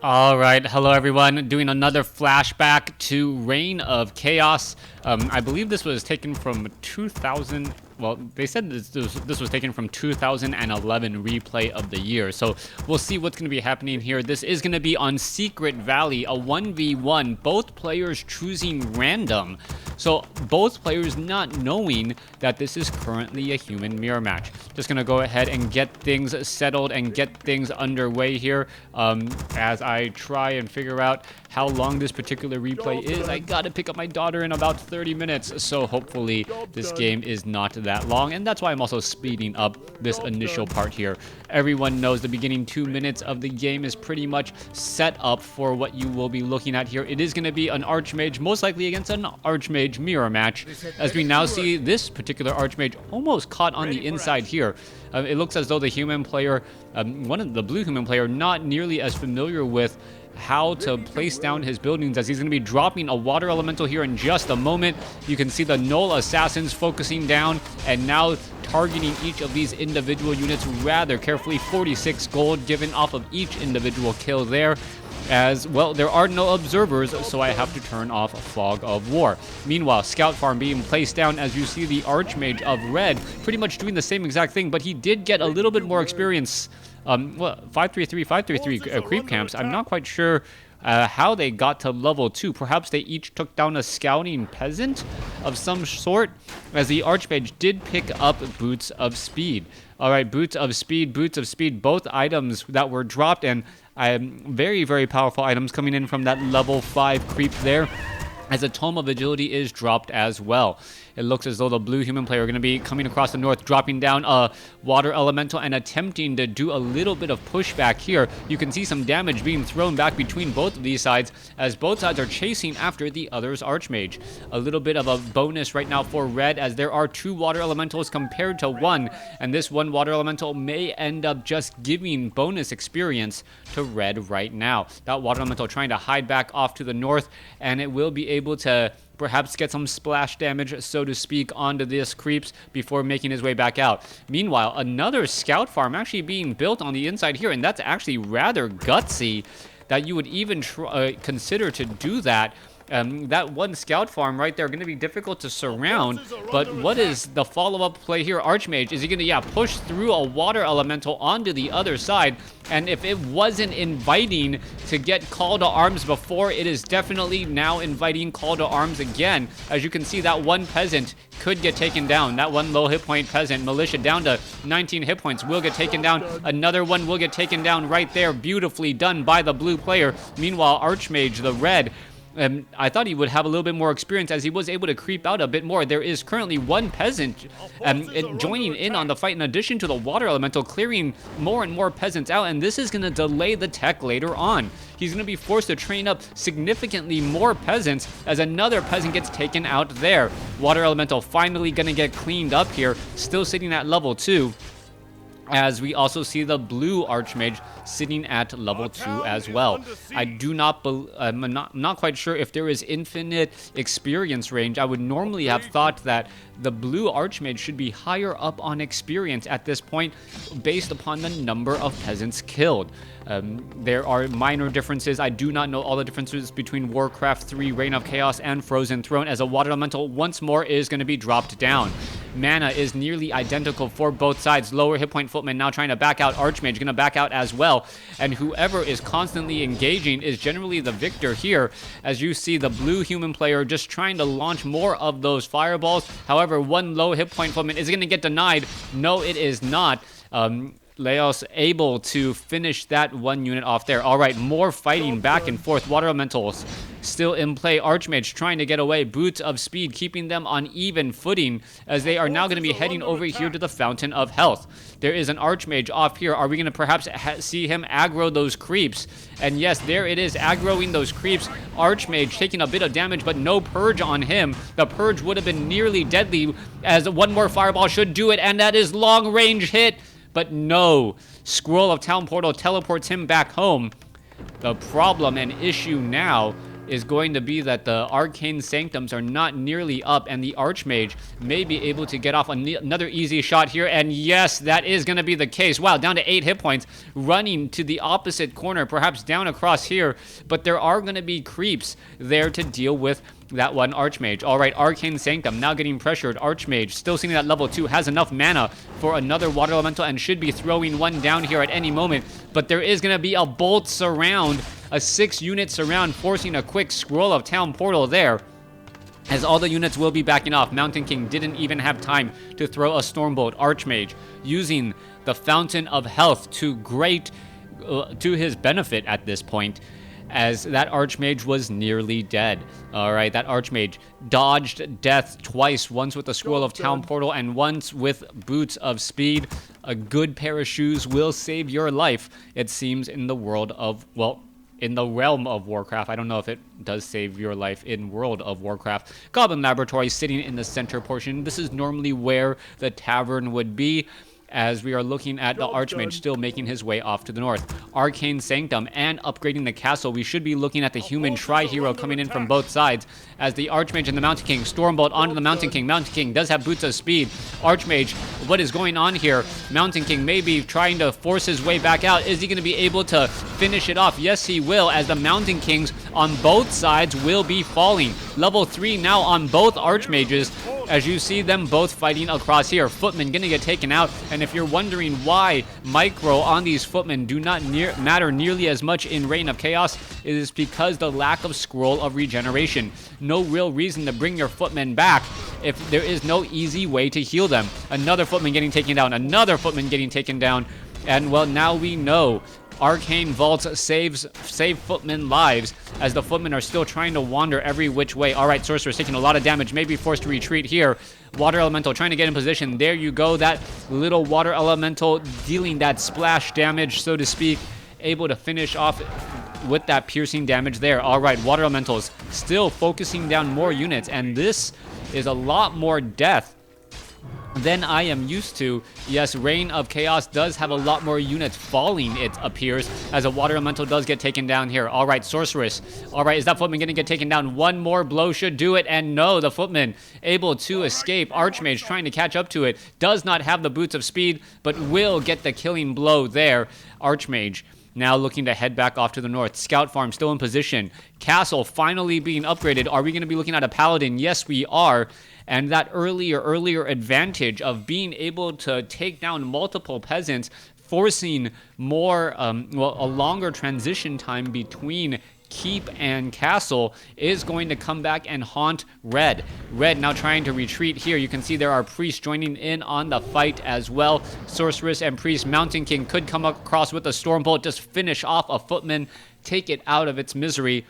All right, hello everyone. Doing another flashback to Reign of Chaos. I believe this was taken from 2000. Well, they said this was taken from 2011 replay of the year. So we'll see what's going to be happening here. This is going to be on Secret Valley, a 1v1, both players choosing random. So both players not knowing that this is currently a human mirror match. Just going to go ahead and get things settled and get things underway here as I try and figure out how long this particular replay is. I got to pick up my daughter in about 30 minutes, so hopefully this game is not that long, and that's why I'm also speeding up this initial part here. Everyone knows the beginning 2 minutes of the game is pretty much set up for what you will be looking at here. It is going to be an Archmage, most likely against an Archmage mirror match, as we now see this particular Archmage almost caught on the inside here. It looks as though the human player, one of the blue human player, not nearly as familiar with how to place down his buildings, as he's going to be dropping a water elemental here in just a moment. You can see the Null Assassins focusing down and now targeting each of these individual units rather carefully. 46 gold given off of each individual kill there. As well, there are no observers, so I have to turn off Fog of War. Meanwhile, Scout Farm being placed down, as you see the Archmage of Red pretty much doing the same exact thing, but he did get a little bit more experience. Well, 533 creep camps. I'm not quite sure how they got to level 2. Perhaps they each took down a scouting peasant of some sort, as the Archmage did pick up Boots of Speed. All right, Boots of Speed, both items that were dropped, and very, very powerful items coming in from that level 5 creep there, as a Tome of Agility is dropped as well. It looks as though the blue human player are going to be coming across the north, dropping down a water elemental and attempting to do a little bit of pushback here. You can see some damage being thrown back between both of these sides, as both sides are chasing after the other's Archmage. A little bit of a bonus right now for red, as there are 2 water elementals compared to 1, and this 1 water elemental may end up just giving bonus experience to red right now. That water elemental trying to hide back off to the north, and it will be able to perhaps get some splash damage, so to speak, onto this creeps before making his way back out. Meanwhile, another scout farm actually being built on the inside here, and that's actually rather gutsy that you would even consider to do that. That one scout farm right there going to be difficult to surround, but what is the follow-up play here? Archmage, is he going to push through a water elemental onto the other side? And if it wasn't inviting to get call to arms before, it is definitely now inviting call to arms again. As you can see, that one peasant could get taken down. That one low hit point peasant, militia, down to 19 hit points, will get taken down. Another one will get taken down right there. Beautifully done by the blue player. Meanwhile, Archmage, the red, I thought he would have a little bit more experience, as he was able to creep out a bit more. There is currently one peasant joining in on the fight, in addition to the water elemental clearing more and more peasants out, and this is going to delay the tech later on. He's going to be forced to train up significantly more peasants, as another peasant gets taken out there. Water elemental finally going to get cleaned up here, still sitting at level 2. As we also see the blue Archmage sitting at level 2 as well. I'm not quite sure if there is infinite experience range. I would normally have thought that the blue Archmage should be higher up on experience at this point, based upon the number of peasants killed. There are minor differences. I do not know all the differences between WarCraft 3, Reign of Chaos, and Frozen Throne, as a water elemental once more is going to be dropped down. Mana is nearly identical for both sides. Lower hit point footman now trying to back out. Archmage going to back out as well. And whoever is constantly engaging is generally the victor here. As you see, the blue human player just trying to launch more of those fireballs. However, one low hit point footman is going to get denied. No, it is not. la0s able to finish that one unit off there. All right, more fighting back and forth. Water elementals still in play. Archmage trying to get away. Boots of Speed keeping them on even footing, as they are now going to be heading over here to the Fountain of Health. There is an Archmage off here. Are we going to perhaps see him aggro those creeps? And yes, there it is, aggroing those creeps. Archmage taking a bit of damage, but no purge on him. The purge would have been nearly deadly, as one more fireball should do it, and that is long range hit. But no, Scroll of Town Portal teleports him back home. The problem and issue now is going to be that the Arcane Sanctums are not nearly up, and the Archmage may be able to get off another easy shot here, and yes, that is going to be the case. Wow, down to 8 hit points, running to the opposite corner, perhaps down across here, but there are going to be creeps there to deal with that one Archmage. All right, Arcane Sanctum now getting pressured. Archmage still sitting at level 2, has enough mana for another Water Elemental and should be throwing one down here at any moment, but there is going to be a Bolt Surround, a 6-unit surround, forcing a quick Scroll of Town Portal there, as all the units will be backing off. Mountain King didn't even have time to throw a Stormbolt. Archmage using the Fountain of Health to his benefit at this point, as that Archmage was nearly dead. All right, that Archmage dodged death twice, once with the Scroll of Town Portal and once with Boots of Speed. A good pair of shoes will save your life, it seems, in the world of, well, in the realm of Warcraft. I don't know if it does save your life in World of Warcraft. Goblin Laboratory sitting in the center portion. This is normally where the tavern would be, as we are looking at the Archmage still making his way off to the north. Arcane Sanctum and upgrading the castle. We should be looking at the human tri-hero coming in from both sides, as the Archmage and the Mountain King. Stormbolt onto the Mountain King. Mountain King does have Boots of Speed. Archmage, what is going on here? Mountain King may be trying to force his way back out. Is he going to be able to finish it off? Yes, he will, as the Mountain Kings on both sides will be falling. Level 3 now on both Archmages, as you see them both fighting across here. Footmen gonna get taken out, and if you're wondering why micro on these Footmen do not matter nearly as much in Reign of Chaos, it is because the lack of Scroll of Regeneration. No real reason to bring your Footmen back if there is no easy way to heal them. Another Footman getting taken down, another Footman getting taken down, and well, now we know Arcane Vaults save Footmen lives, as the Footmen are still trying to wander every which way. All right, Sorcerer's taking a lot of damage, may be forced to retreat here. Water Elemental trying to get in position. There you go, that little Water Elemental dealing that splash damage, so to speak, able to finish off with that piercing damage there. All right, Water Elementals still focusing down more units, and this is a lot more death than I am used to. Yes, Reign of Chaos does have a lot more units falling, it appears, as a Water Elemental does get taken down here. All right, Sorceress. All right, is that Footman going to get taken down? One more blow should do it, and no, the Footman able to escape. Archmage trying to catch up to it. Does not have the Boots of Speed, but will get the killing blow there. Archmage now looking to head back off to the north. Scout Farm still in position. Castle finally being upgraded. Are we going to be looking at a Paladin? Yes, we are. And that earlier advantage of being able to take down multiple peasants, forcing more, a longer transition time between keep and castle, is going to come back and haunt Red. Red now trying to retreat here. You can see there are priests joining in on the fight as well. Sorceress and priest. Mountain King could come across with a Stormbolt, just finish off a Footman, take it out of its misery.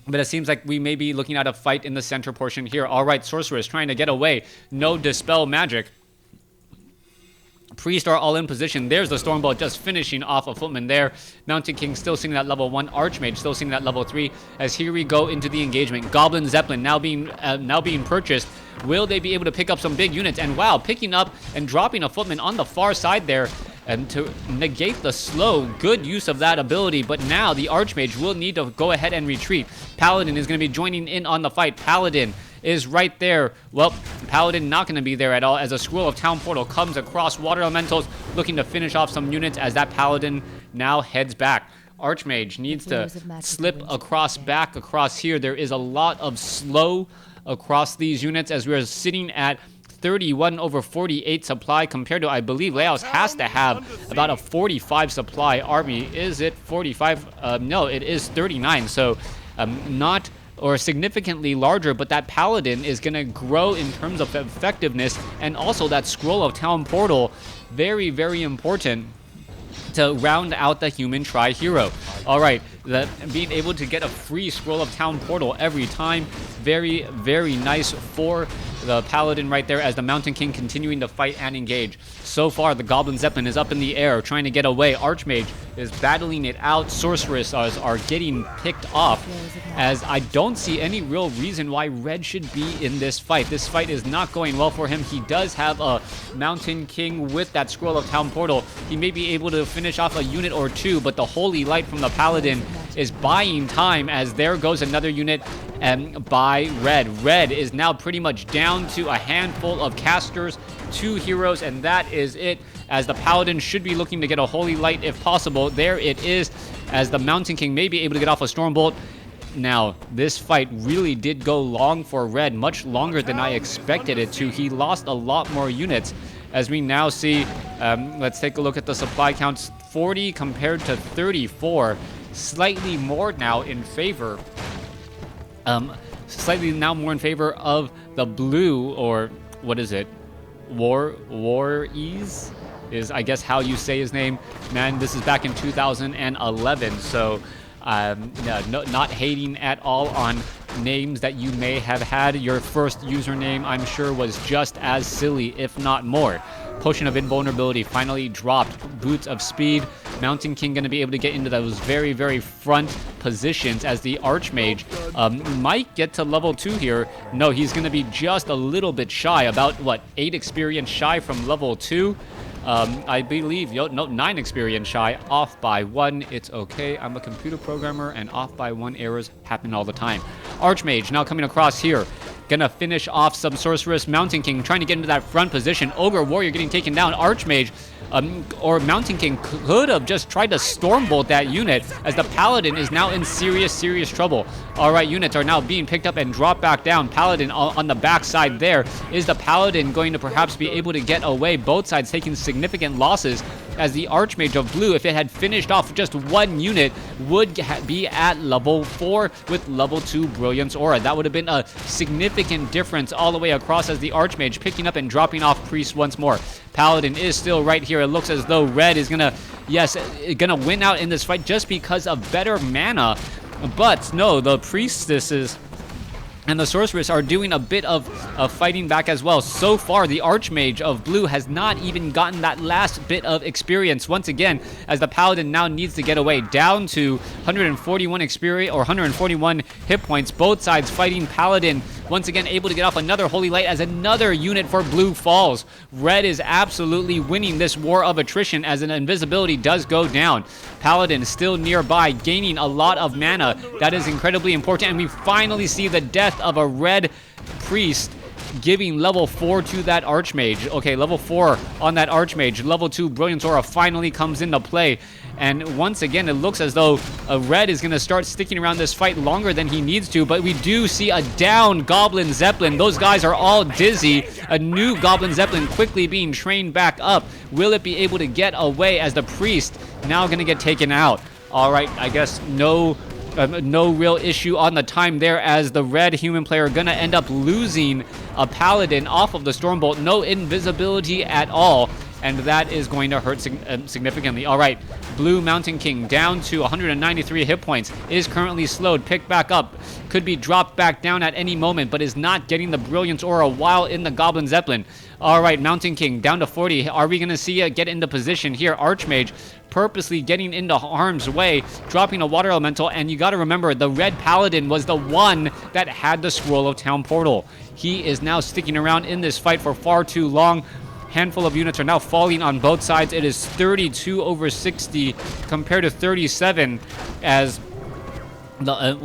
But it seems like we may be looking at a fight in the center portion here. All right, Sorceress trying to get away. No Dispel Magic. Priest are all in position. There's the Stormbolt just finishing off a Footman there. Mountain King still sitting at level 1. Archmage still sitting at level 3. As here we go into the engagement. Goblin Zeppelin now being purchased. Will they be able to pick up some big units? And wow, picking up and dropping a Footman on the far side there. And to negate the slow, good use of that ability. But now the Archmage will need to go ahead and retreat. Paladin is going to be joining in on the fight. Paladin is right there. Well, Paladin not going to be there at all, as a Scroll of Town Portal comes across. Water Elementals looking to finish off some units, as that Paladin now heads back. Archmage needs to slip back across here. There is a lot of slow across these units, as we are sitting at 31/48 supply compared to, I believe, la0s has to have about a 45 supply army. Is it 45? No, it is 39. So not or significantly larger, but that Paladin is going to grow in terms of effectiveness, and also that Scroll of Town Portal, very, very important to round out the human tri-hero. All right, being able to get a free Scroll of Town Portal every time, very, very nice for the Paladin right there, as the Mountain King continuing to fight and engage. So far, the Goblin Zeppelin is up in the air trying to get away. Archmage is battling it out. Sorceress are getting picked off, as I don't see any real reason why Red should be in this fight. This fight is not going well for him. He does have a Mountain King with that Scroll of Town Portal. He may be able to finish off a unit or two, but the Holy Light from the Paladin is buying time, as there goes another unit by Red. Red is now pretty much down to a handful of casters, 2 heroes, and that is it, as the Paladin should be looking to get a Holy Light if possible. There it is, as the Mountain King may be able to get off a Stormbolt. Now, this fight really did go long for Red, much longer than I expected it to. He lost a lot more units, as we now see, let's take a look at the supply counts, 40 compared to 34, slightly more now in favor, slightly now more in favor of the blue, or what is it, WarCraft is, I guess, how you say his name. Man, this is back in 2011, so not hating at all on names that you may have had. Your first username, I'm sure, was just as silly, if not more. Potion of Invulnerability finally dropped. Boots of Speed. Mountain King going to be able to get into those very, very front positions, as the Archmage might get to level 2 here. No, he's going to be just a little bit shy, about, what, 8 experience shy from level 2. I believe, no, 9 experience shy, off by 1. It's okay, I'm a computer programmer, and off by 1 errors happen all the time. Archmage now coming across here, gonna finish off some Sorceress. Mountain King trying to get into that front position. Ogre Warrior getting taken down. Archmage or Mountain King could have just tried to Stormbolt that unit, as the Paladin is now in serious, serious trouble. All right, units are now being picked up and dropped back down. Paladin on the backside there. Is the Paladin going to perhaps be able to get away? Both sides taking significant losses, as the Archmage of Blue, if it had finished off just 1 unit, would be at level 4 with level 2 Brilliance Aura. That would have been a significant difference all the way across, as the Archmage picking up and dropping off Priest once more. Paladin is still right here. It looks as though Red is gonna win out in this fight just because of better mana. But no, the Priestesses and the Sorceress are doing a bit of fighting back as well. So far, the Archmage of Blue has not even gotten that last bit of experience once again, as the Paladin now needs to get away, down to 141 experience, or 141 hit points. Both sides fighting. Paladin once again able to get off another Holy Light, as another unit for Blue falls. Red is absolutely winning this war of attrition, as an invisibility does go down. Paladin still nearby, gaining a lot of mana. That is incredibly important, and we finally see the death of a Red Priest, giving level 4 to that Archmage. Okay, level 4 on that Archmage. Level 2 Brilliance Aura finally comes into play. And once again, it looks as though Red is going to start sticking around this fight longer than he needs to. But we do see a down Goblin Zeppelin. Those guys are all dizzy. A new Goblin Zeppelin quickly being trained back up. Will it be able to get away, as the Priest now going to get taken out? All right, I guess no real issue on the time there, as the Red human player gonna end up losing a Paladin off of the Stormbolt. No invisibility at all, and that is going to hurt significantly. All right, Blue Mountain King down to 193 hit points, is currently slowed, picked back up, could be dropped back down at any moment, but is not getting the Brilliance Aura while in the Goblin Zeppelin. All right, Mountain King down to 40. Are we going to see it get into position here? Archmage purposely getting into harm's way, dropping a Water Elemental, and you got to remember, the Red Paladin was the one that had the Scroll of Town Portal. He is now sticking around in this fight for far too long. Handful of units are now falling on both sides. It is 32 over 60 compared to 37, as the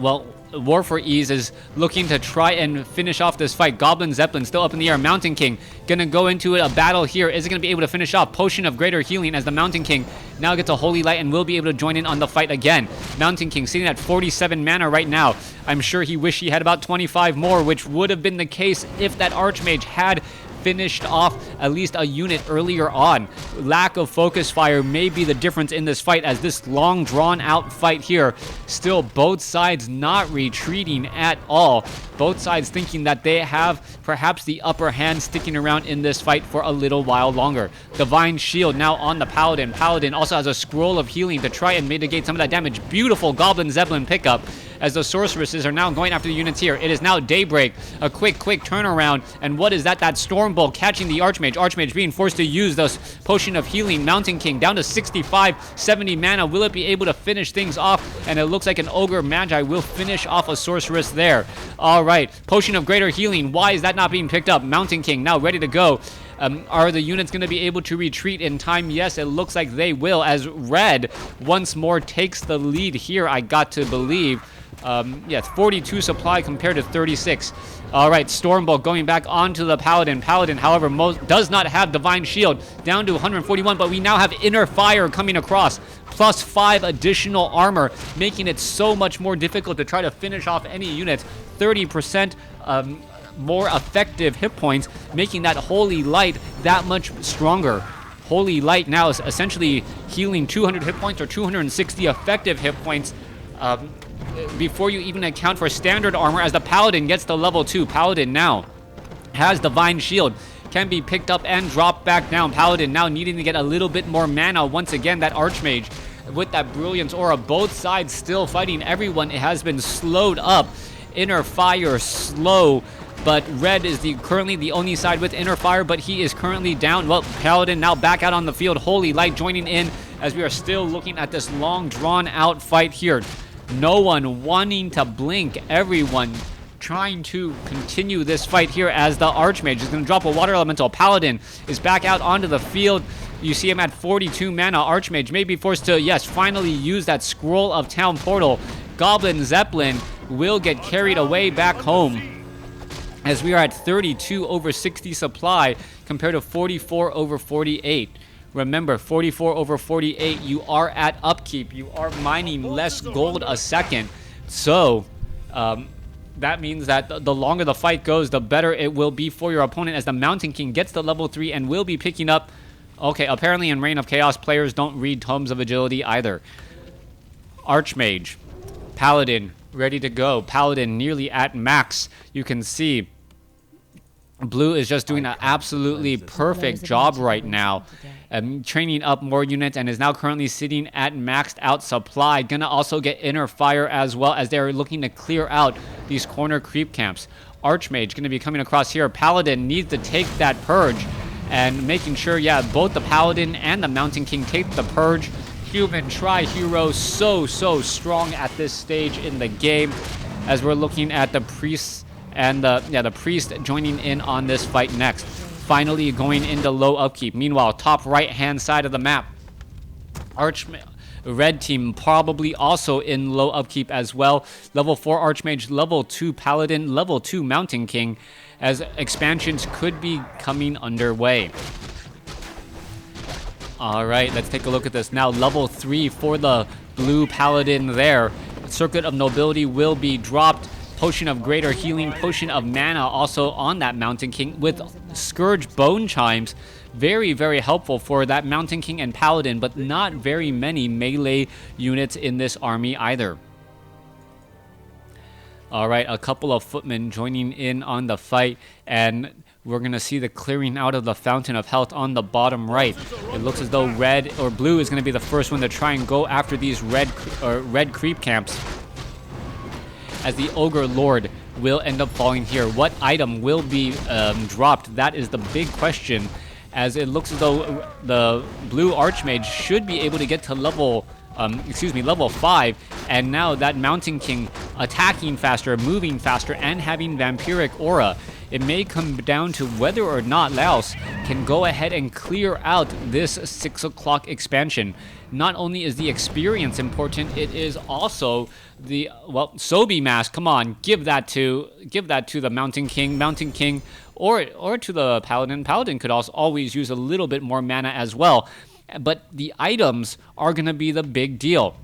WarCraft is looking to try and finish off this fight. Goblin Zeppelin still up in the air. Mountain King gonna go into a battle here. Is it gonna be able to finish off? Potion of Greater Healing, as the Mountain King now gets a Holy Light and will be able to join in on the fight again. Mountain King sitting at 47 mana right now. I'm sure he wished he had about 25 more, which would have been the case if that Archmage had finished off at least a unit earlier on. Lack of focus fire may be the difference in this fight, as this long drawn out fight here, still both sides not retreating at all. Both sides thinking that they have perhaps the upper hand, sticking around in this fight for a little while longer. Divine Shield now on the Paladin. Paladin also has a Scroll of Healing to try and mitigate some of that damage. Beautiful Goblin Zeppelin pickup, as the Sorceresses are now going after the units here. It is now Daybreak, a quick turnaround, and what is that? That Stormbolt catching the Archmage. Archmage being forced to use this Potion of Healing. Mountain King down to 65, 70 mana. Will it be able to finish things off? And it looks like an Ogre Magi will finish off a Sorceress there. All right, Potion of Greater Healing. Why is that not being picked up? Mountain King now ready to go. Are the units going to be able to retreat in time? Yes, it looks like they will, as red once more takes the lead here, I got to believe. Yes, 42 supply compared to 36. All right, Stormbolt going back onto the Paladin. Paladin, however, does not have Divine Shield, down to 141, but we now have Inner Fire coming across, plus 5 additional armor, making it so much more difficult to try to finish off any units. 30% more effective hit points, making that Holy Light that much stronger. Holy Light now is essentially healing 200 hit points or 260 effective hit points before you even account for standard armor, as the Paladin gets to level 2. Paladin now has Divine Shield, can be picked up and dropped back down. Paladin now needing to get a little bit more mana. Once again, that Archmage with that Brilliance Aura, both sides still fighting everyone. It has been slowed up. Inner Fire slow, but red is currently the only side with Inner Fire, but he is currently down. Well, Paladin now back out on the field. Holy Light joining in, as we are still looking at this long drawn out fight here. No one wanting to blink, everyone trying to continue this fight here, as the Archmage is going to drop a Water Elemental. Paladin is back out onto the field. You see him at 42 mana. Archmage may be forced to, yes, finally use that Scroll of Town Portal. Goblin Zeppelin will get carried away back home, as we are at 32 over 60 supply compared to 44 over 48. Remember, 44 over 48, you are at upkeep. You are mining less gold a second. So, that means that the longer the fight goes, the better it will be for your opponent, as the Mountain King gets to level 3 and will be picking up... Okay, apparently in Reign of Chaos, players don't read Tomes of Agility either. Archmage. Paladin, ready to go. Paladin nearly at max. You can see Blue is just doing an absolutely perfect job right now, training up more units, and is now currently sitting at maxed out supply. Gonna also get Inner Fire as well, as they're looking to clear out these corner creep camps. Archmage gonna be coming across here. Paladin needs to take that Purge, and making sure, yeah, both the Paladin and the Mountain King take the Purge. Human Tri-Hero so strong at this stage in the game, as we're looking at the Priests and the Priest joining in on this fight next. Finally going into low upkeep. Meanwhile, top right-hand side of the map, Red team probably also in low upkeep as well. Level 4 Archmage, level 2 Paladin, level 2 Mountain King, as expansions could be coming underway. Alright, let's take a look at this. Now, level 3 for the blue Paladin there. Circuit of Nobility will be dropped. Potion of Greater Healing, Potion of Mana also on that Mountain King, with Scourge Bone Chimes. Very helpful for that Mountain King and Paladin, but not very many melee units in this army either. Alright, a couple of footmen joining in on the fight, and we're going to see the clearing out of the Fountain of Health on the bottom right. It looks as though red or blue is going to be the first one to try and go after these red creep camps, as the Ogre Lord will end up falling here. What item will be dropped? That is the big question, as it looks as though the blue Archmage should be able to get to level 5, and now that Mountain King attacking faster, moving faster, and having Vampiric Aura. It may come down to whether or not la0s can go ahead and clear out this 6 o'clock expansion. Not only is the experience important, it is also the, well, Sobi Mask. Come on, give that to the Mountain King, or to the Paladin. Paladin could also always use a little bit more mana as well. But the items are going to be the big deal.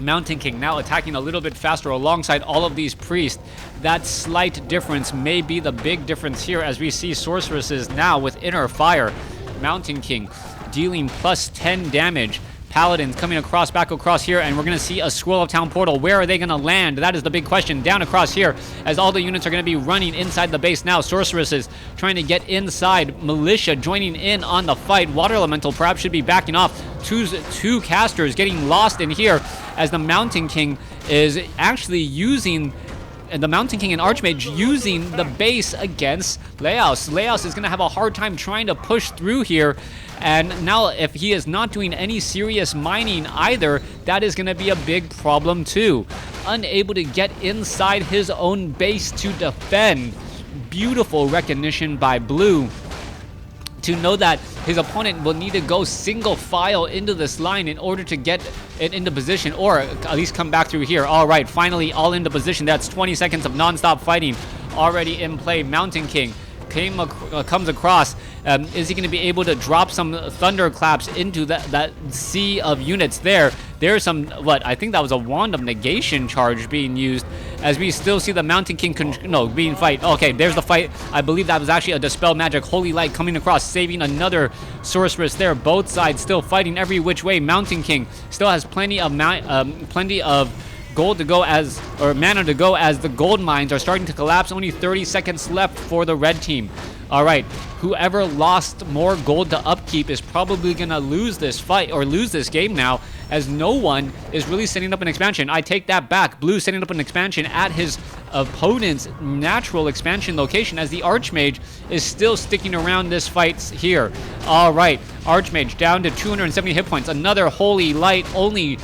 Mountain King now attacking a little bit faster alongside all of these priests. That slight difference may be the big difference here, as we see sorceresses now with Inner Fire. Mountain King dealing plus 10 damage. Paladins coming back across here, and we're going to see a Scroll of Town Portal. Where are they going to land? That is the big question. Down across here, as all the units are going to be running inside the base now. Sorceresses trying to get inside. Militia joining in on the fight. Water Elemental perhaps should be backing off. Two casters getting lost in here, as the Mountain King is actually using... And the Mountain King and Archmage using the base against la0s. la0s is going to have a hard time trying to push through here. And now, if he is not doing any serious mining either, that is going to be a big problem too. Unable to get inside his own base to defend. Beautiful recognition by Blue. to know that his opponent will need to go single file into this line in order to get it into position, or at least come back through here. All right, finally all into position. That's 20 seconds of non-stop fighting already in play. Mountain King comes across. Is he going to be able to drop some thunderclaps into that sea of units there? There's some, what, I think that was a Wand of Negation charge being used, as we still see the Mountain King being fight. Okay, there's the fight. I believe that was actually a Dispel Magic Holy Light coming across, saving another Sorceress there. Both sides still fighting every which way. Mountain King still has plenty of gold to go as, or mana to go, as the gold mines are starting to collapse. Only 30 seconds left for the red team. All right, whoever lost more gold to upkeep is probably gonna lose this fight, or lose this game now, as no one is really setting up an expansion. I take that back. Blue setting up an expansion at his opponent's natural expansion location, as the Archmage is still sticking around this fight here. All right, Archmage down to 270 hit points. Another Holy Light, only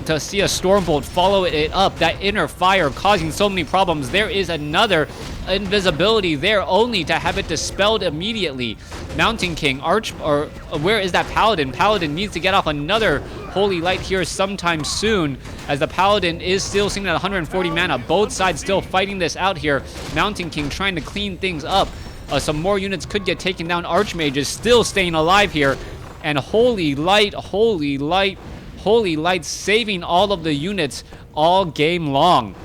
to see a Stormbolt follow it up. That inner fire causing so many problems. There is another invisibility there, only to have it dispelled immediately. Mountain King, where is that Paladin? Paladin needs to get off another Holy Light here sometime soon, as the Paladin is still sitting at 140 mana. Both sides still fighting this out here. Mountain King trying to clean things up. Some more units could get taken down. Archmage is still staying alive here. And Holy Light, Holy Light, Holy Light saving all of the units all game long.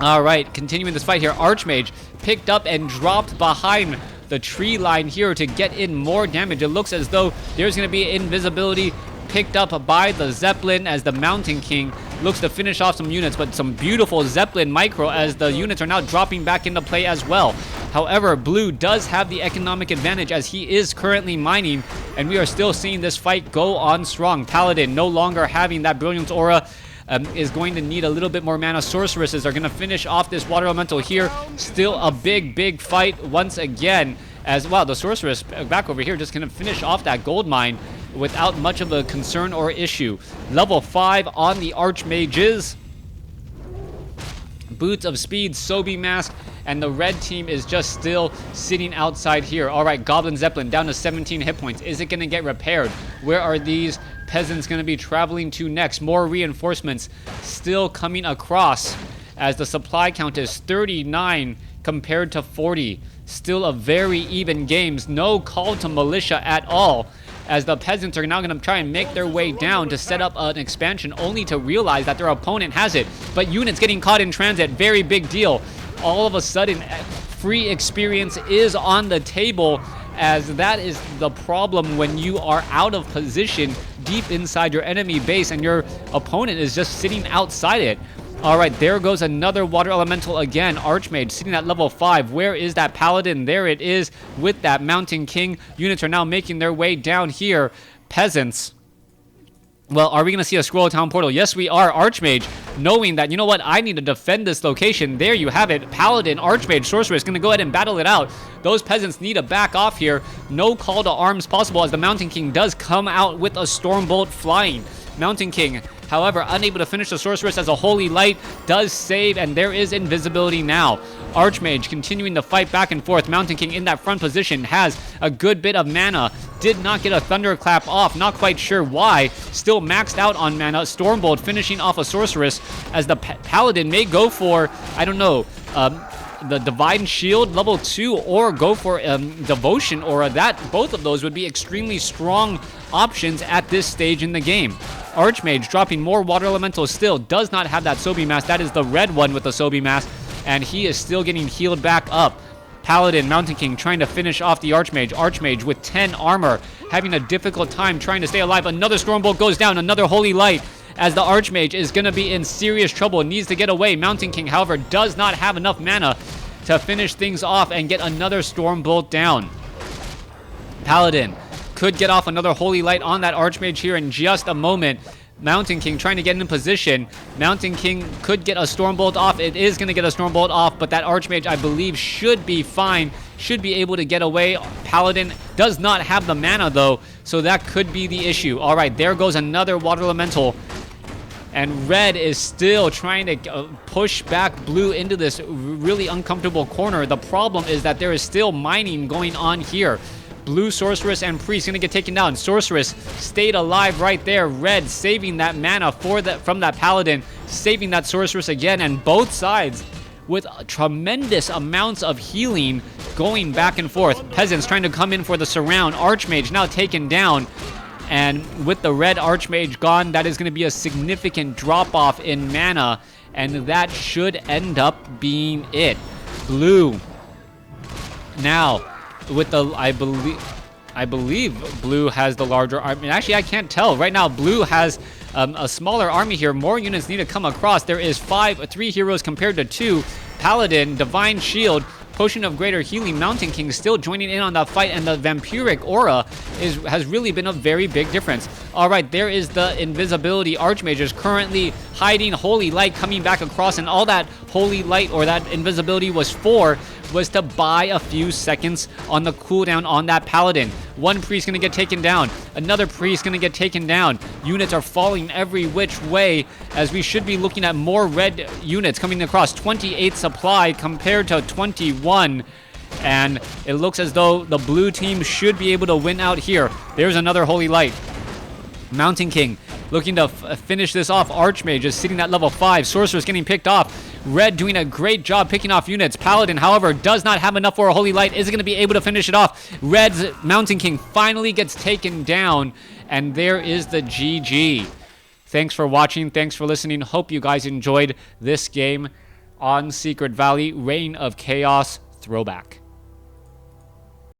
All right, continuing this fight here. Archmage picked up and dropped behind the tree line here to get in more damage. It looks as though there's going to be invisibility picked up by the Zeppelin, as the Mountain King looks to finish off some units, but some beautiful Zeppelin micro as the units are now dropping back into play as well. However, Blue does have the economic advantage, as he is currently mining, and we are still seeing this fight go on strong. Paladin no longer having that Brilliance Aura, is going to need a little bit more mana. Sorceresses are going to finish off this Water Elemental here. Still a big fight once again, as well. The Sorceress back over here just going to finish off that gold mine without much of a concern or issue. Level 5 on the Archmages. Boots of Speed, Sobi Mask, and the red team is just still sitting outside here. All right, Goblin Zeppelin down to 17 hit points. Is it going to get repaired? Where are these peasants going to be traveling to next? More reinforcements still coming across, as the supply count is 39 compared to 40. Still a very even games. No call to militia at all, as the peasants are now going to try and make their way down to set up an expansion, only to realize that their opponent has it. But units getting caught in transit, very big deal. All of a sudden, free experience is on the table, as that is the problem when you are out of position deep inside your enemy base and your opponent is just sitting outside it. All right, there goes another Water Elemental again. Archmage sitting at level 5. Where is that Paladin? There it is with that Mountain King. Units are now making their way down here. Peasants. Well, are we going to see a Scroll Town portal? Yes, we are. Archmage, knowing that, you know what, I need to defend this location. There you have it. Paladin, Archmage, Sorceress going to go ahead and battle it out. Those peasants need to back off here. No call to arms possible, as the Mountain King does come out with a Stormbolt flying. Mountain King, however, unable to finish the Sorceress, as a Holy Light does save, and there is invisibility now. Archmage continuing to fight back and forth. Mountain King in that front position has a good bit of mana. Did not get a Thunderclap off. Not quite sure why. Still maxed out on mana. Stormbolt finishing off a Sorceress, as the Paladin may go for, I don't know, the Divine Shield level 2, or go for Devotion Aura. Both of those would be extremely strong options at this stage in the game. Archmage dropping more Water Elementals still. Does not have that Sobi Mask. That is the red one with the Sobi Mask, and he is still getting healed back up. Paladin, Mountain King trying to finish off the Archmage. Archmage with 10 armor, having a difficult time trying to stay alive. Another Stormbolt goes down. Another Holy Light, as the Archmage is going to be in serious trouble. Needs to get away. Mountain King, however, does not have enough mana to finish things off and get another Stormbolt down. Paladin could get off another Holy Light on that Archmage here in just a moment. Mountain King trying to get in position. Mountain King could get a Stormbolt off. It is going to get a Stormbolt off, but that Archmage, I believe, should be fine. Should be able to get away. Paladin does not have the mana, though, so that could be the issue. All right, there goes another Water Elemental. And red is still trying to push back blue into this really uncomfortable corner. The problem is that there is still mining going on here. Blue Sorceress and Priest gonna get taken down. Sorceress stayed alive right there. Red saving that mana from that Paladin, saving that Sorceress again, and both sides with tremendous amounts of healing going back and forth. Peasants trying to come in for the surround. Archmage now taken down. And with the red Archmage gone, that is going to be a significant drop-off in mana. And that should end up being it. Blue. Now, with the... I believe Blue has the larger army. Actually, I can't tell. Right now, Blue has a smaller army here. More units need to come across. There is 3 heroes compared to 2. Paladin, Divine Shield, Potion of Greater Healing, Mountain King still joining in on that fight, and the Vampiric Aura has really been a very big difference. All right, there is the Invisibility Archmage is currently hiding. Holy Light coming back across, and all that Holy Light or that Invisibility was to buy a few seconds on the cooldown on that Paladin. One Priest gonna get taken down. Another Priest gonna get taken down. Units are falling every which way, as we should be looking at more red units coming across. 28 supply compared to 21. And it looks as though the blue team should be able to win out here. There's another Holy Light. Mountain King looking to finish this off. Archmage is sitting at level 5. Sorcerer's getting picked off. Red doing a great job picking off units. Paladin, however, does not have enough for a Holy Light. Is going to be able to finish it off. Red's Mountain King finally gets taken down. And there is the GG. Thanks for watching. Thanks for listening. Hope you guys enjoyed this game on Secret Valley. Reign of Chaos Throwback.